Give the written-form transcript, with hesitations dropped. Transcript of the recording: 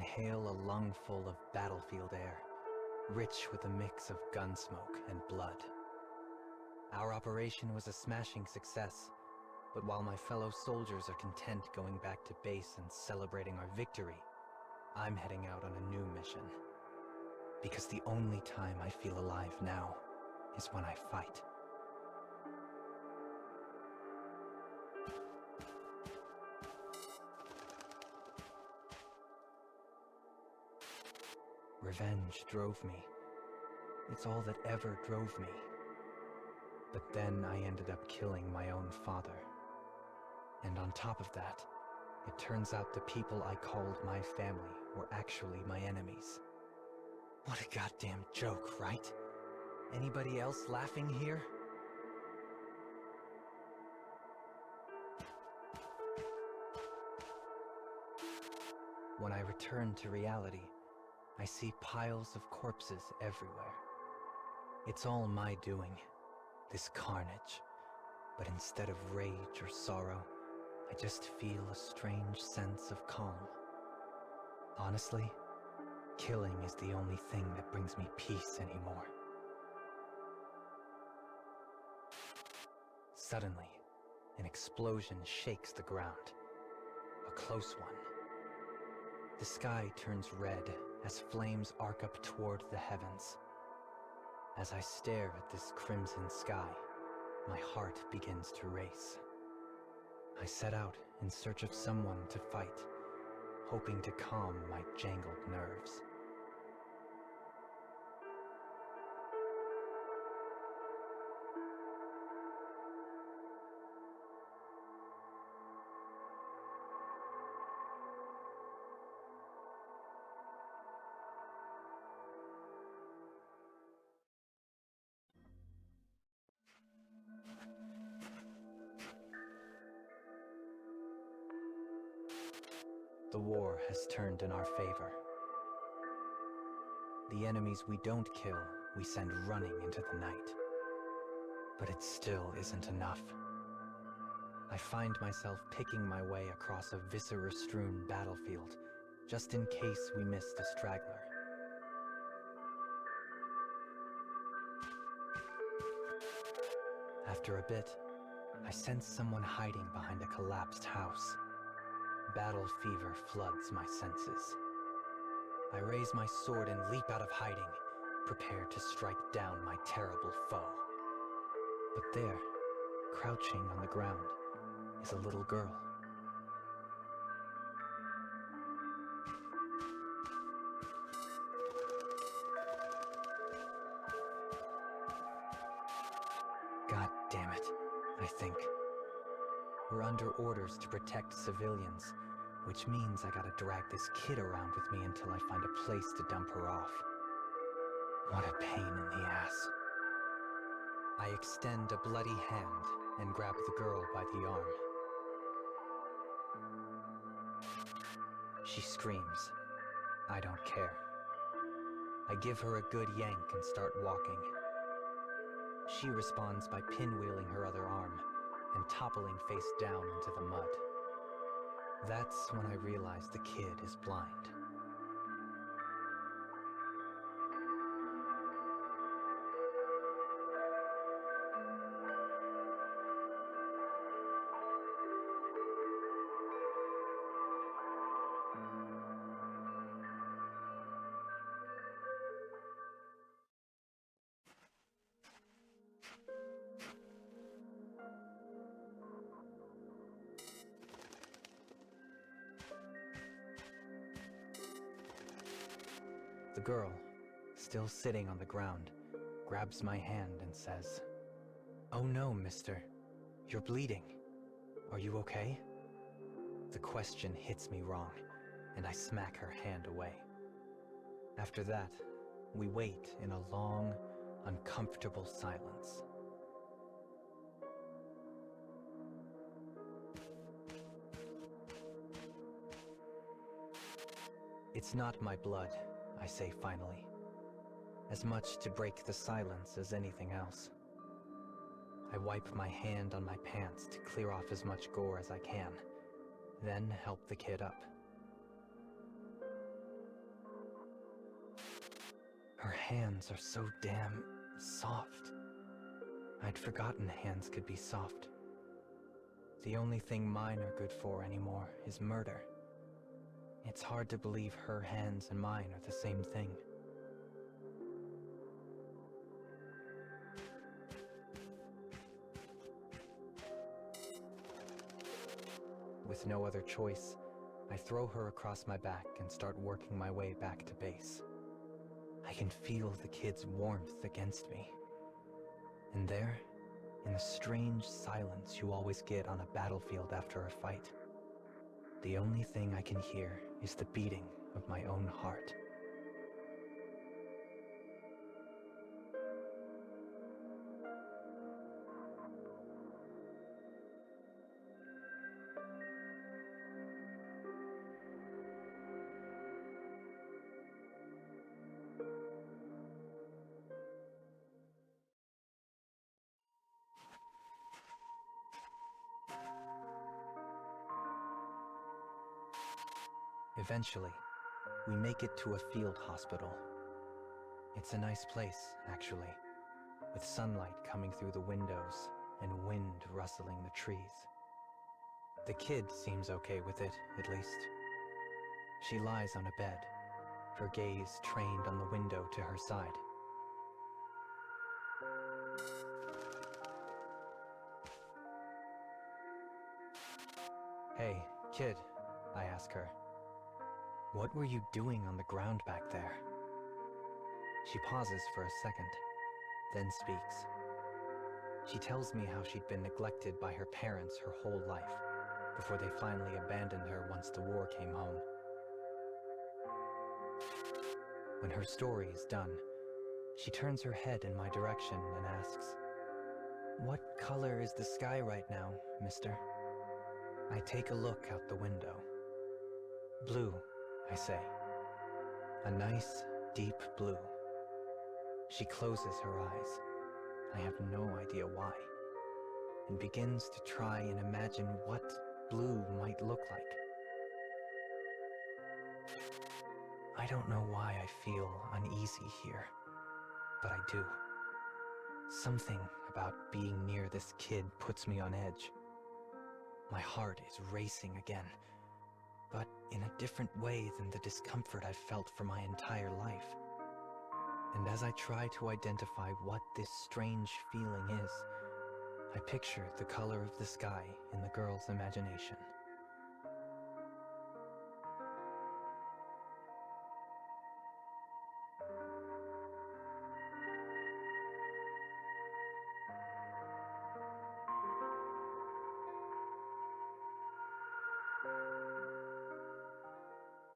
inhale a lungful of battlefield air, rich with a mix of gun smoke and blood. Our operation was a smashing success, but while my fellow soldiers are content going back to base and celebrating our victory, I'm heading out on a new mission. Because the only time I feel alive now is when I fight. Revenge drove me. It's all that ever drove me. But then I ended up killing my own father. And on top of that, it turns out the people I called my family were actually my enemies. What a goddamn joke, right? Anybody else laughing here? When I return to reality, I see piles of corpses everywhere. It's all my doing, this carnage. But instead of rage or sorrow, I just feel a strange sense of calm. Honestly, killing is the only thing that brings me peace anymore. Suddenly, an explosion shakes the ground. A close one. The sky turns red as flames arc up toward the heavens. As I stare at this crimson sky, my heart begins to race. I set out in search of someone to fight, hoping to calm my jangled nerves. The war has turned in our favor. The enemies we don't kill, we send running into the night. But it still isn't enough. I find myself picking my way across a viscera-strewn battlefield, just in case we missed a straggler. After a bit, I sense someone hiding behind a collapsed house. Battle fever floods my senses. I raise my sword and leap out of hiding, prepared to strike down my terrible foe. But there, crouching on the ground, is a little girl. God damn it, I think. We're under orders to protect civilians, which means I gotta drag this kid around with me until I find a place to dump her off. What a pain in the ass. I extend a bloody hand and grab the girl by the arm. She screams. I don't care. I give her a good yank and start walking. She responds by pinwheeling her other arm and toppling face down into the mud. That's when I realize the kid is blind. The girl, still sitting on the ground, grabs my hand and says, "Oh no, mister. You're bleeding. Are you okay?" The question hits me wrong, and I smack her hand away. After that, we wait in a long, uncomfortable silence. It's not my blood, I say finally. As much to break the silence as anything else. I wipe my hand on my pants to clear off as much gore as I can, then help the kid up. Her hands are so damn soft. I'd forgotten hands could be soft. The only thing mine are good for anymore is murder. It's hard to believe her hands and mine are the same thing. With no other choice, I throw her across my back and start working my way back to base. I can feel the kid's warmth against me. And there, in the strange silence you always get on a battlefield after a fight, the only thing I can hear is the beating of my own heart. Eventually, we make it to a field hospital. It's a nice place, actually, with sunlight coming through the windows and wind rustling the trees. The kid seems okay with it, at least. She lies on a bed, her gaze trained on the window to her side. "Hey, kid," I ask her. "What were you doing on the ground back there?" She pauses for a second, then speaks. She tells me how she'd been neglected by her parents her whole life, before they finally abandoned her once the war came home. When her story is done, she turns her head in my direction and asks, "What color is the sky right now, mister?" I take a look out the window. "Blue," I say. "A nice, deep blue." She closes her eyes. I have no idea why, and begins to try and imagine what blue might look like. I don't know why I feel uneasy here, but I do. Something about being near this kid puts me on edge. My heart is racing again, but in a different way than the discomfort I've felt for my entire life. And as I try to identify what this strange feeling is, I picture the color of the sky in the girl's imagination.